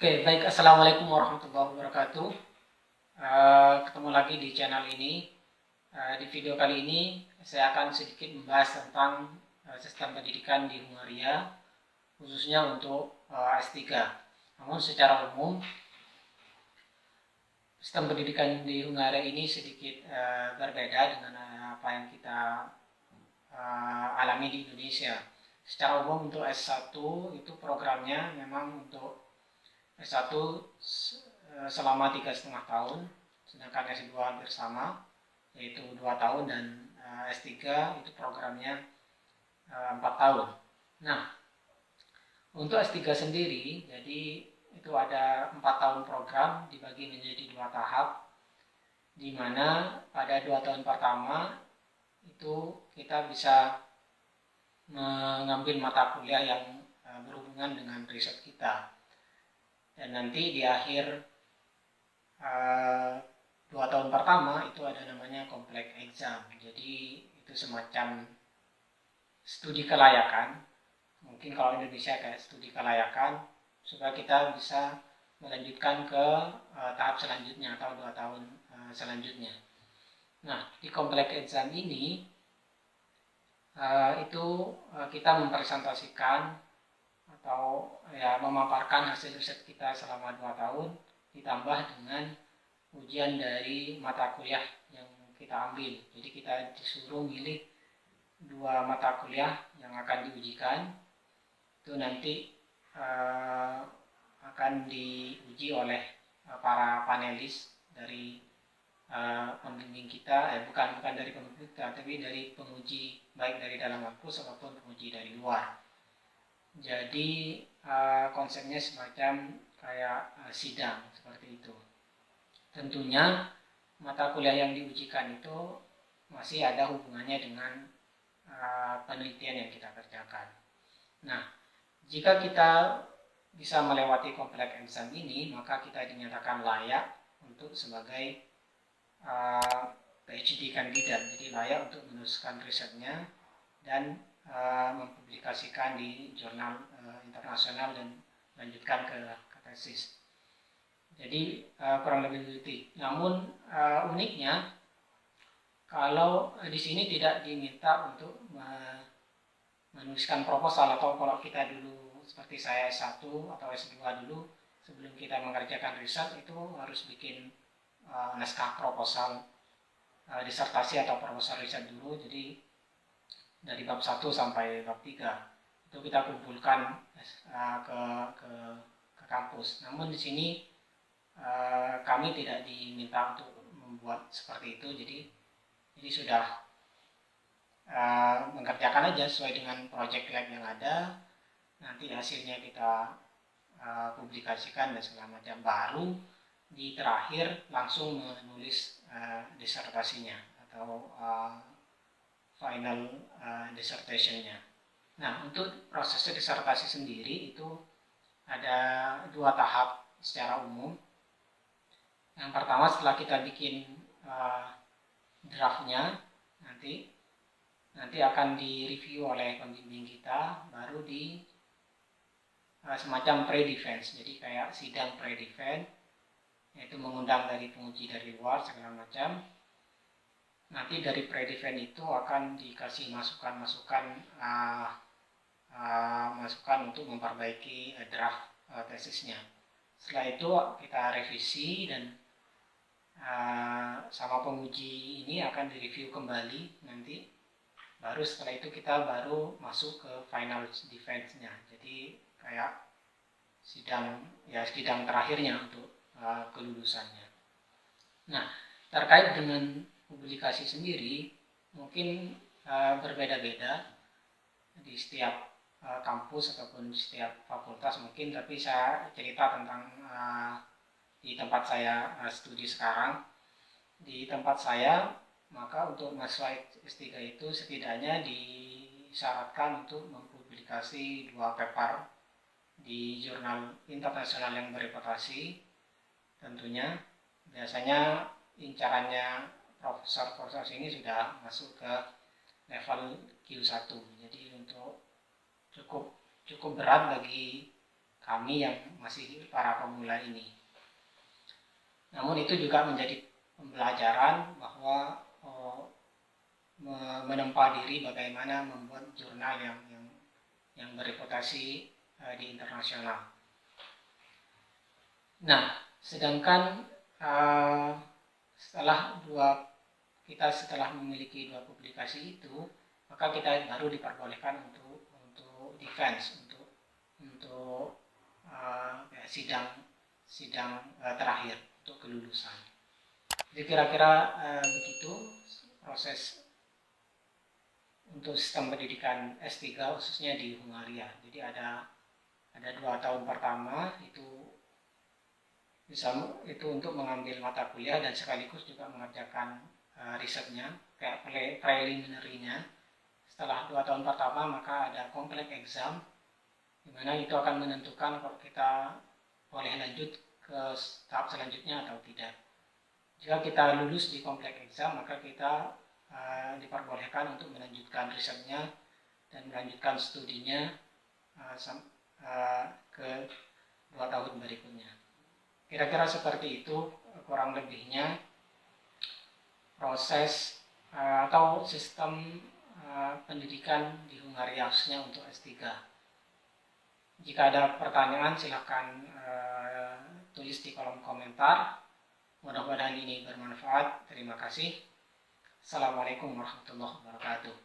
Oke, baik. Assalamualaikum warahmatullahi wabarakatuh. Ketemu lagi di channel ini. Di video kali ini, saya akan sedikit membahas tentang sistem pendidikan di Hungaria, khususnya untuk S3. Namun secara umum, sistem pendidikan di Hungaria ini sedikit berbeda dengan apa yang kita alami di Indonesia. Secara umum untuk S1 itu programnya memang untuk S1 selama 3,5 tahun, sedangkan S2 hampir sama, yaitu 2 tahun, dan S3 itu programnya 4 tahun. Nah, untuk S3 sendiri, jadi itu ada 4 tahun program dibagi menjadi 2 tahap, di mana pada 2 tahun pertama itu kita bisa mengambil mata kuliah yang berhubungan dengan riset kita. Dan nanti di akhir 2 tahun pertama itu ada namanya complex exam. Jadi itu semacam studi kelayakan. Mungkin kalau Indonesia kayak studi kelayakan, supaya kita bisa melanjutkan ke tahap selanjutnya atau 2 tahun selanjutnya. Nah, di complex exam ini itu kita mempresentasikan atau memaparkan hasil riset kita selama 2 tahun, ditambah dengan ujian dari mata kuliah yang kita ambil. Jadi kita disuruh milih 2 mata kuliah yang akan diujikan. Itu nanti akan diuji oleh para panelis dari pembimbing kita, bukan dari pembimbing kita, tapi dari penguji, baik dari dalam kampus ataupun penguji dari luar. Jadi konsepnya semacam kayak sidang seperti itu. Tentunya mata kuliah yang diujikan itu masih ada hubungannya dengan penelitian yang kita kerjakan. Nah, jika kita bisa melewati complex exam ini, maka kita dinyatakan layak untuk sebagai PhD kandidat. Jadi layak untuk meneruskan risetnya dan mempublikasikan di jurnal internasional dan lanjutkan ke tesis. Jadi kurang lebih begitu. Namun uniknya, kalau di sini tidak diminta untuk menuliskan proposal, atau kalau kita dulu seperti saya S1 atau S2 dulu, sebelum kita mengerjakan riset itu harus bikin naskah proposal disertasi atau proposal riset dulu. Jadi dari bab 1 sampai bab 3 itu kita kumpulkan ke kampus. Namun di sini kami tidak diminta untuk membuat seperti itu. Jadi sudah mengerjakan aja sesuai dengan project lab yang ada. Nanti hasilnya kita publikasikan dan segala macam. Baru di terakhir langsung menulis disertasinya atau final dissertation-nya. Nah, untuk proses disertasi sendiri itu ada 2 tahap secara umum. Yang pertama, setelah kita bikin draftnya, nanti akan direview oleh pembimbing kita, baru di semacam pre-defense. Jadi kayak sidang pre-defense, yaitu mengundang dari penguji dari luar segala macam. Nanti dari pre-defense itu akan dikasih masukan untuk memperbaiki draft tesisnya. Setelah itu kita revisi dan sama penguji ini akan direview kembali nanti. Baru setelah itu kita baru masuk ke final defense-nya. Jadi kayak sidang terakhirnya untuk kelulusannya. Nah, terkait dengan publikasi sendiri mungkin berbeda-beda di setiap kampus ataupun di setiap fakultas mungkin, tapi saya cerita tentang di tempat saya studi sekarang. Di tempat saya maka untuk mahasiswa S3 itu setidaknya disyaratkan untuk mempublikasi 2 paper di jurnal internasional yang bereputasi. Tentunya biasanya incarannya profesor-profesor ini sudah masuk ke level Q1. Jadi untuk cukup berat bagi kami yang masih para pemula ini. Namun itu juga menjadi pembelajaran bahwa menempa diri bagaimana membuat jurnal yang bereputasi di internasional. Nah, sedangkan setelah memiliki 2 publikasi itu, maka kita baru diperbolehkan untuk defense, untuk sidang terakhir untuk kelulusan. Jadi kira-kira begitu proses untuk sistem pendidikan S3 khususnya di Hungaria. Jadi ada 2 tahun pertama itu untuk mengambil mata kuliah dan sekaligus juga mengerjakan risetnya, kayak preliminary-nya. Setelah 2 tahun pertama maka ada complex exam, di mana itu akan menentukan kalau kita boleh lanjut ke tahap selanjutnya atau tidak. Jika kita lulus di complex exam, maka kita diperbolehkan untuk melanjutkan risetnya dan melanjutkan studinya ke 2 tahun berikutnya. Kira-kira seperti itu kurang lebihnya proses atau sistem pendidikan di Hungaria khususnya untuk S3. Jika ada pertanyaan silahkan tulis di kolom komentar. Mudah-mudahan ini bermanfaat. Terima kasih. Assalamualaikum warahmatullahi wabarakatuh.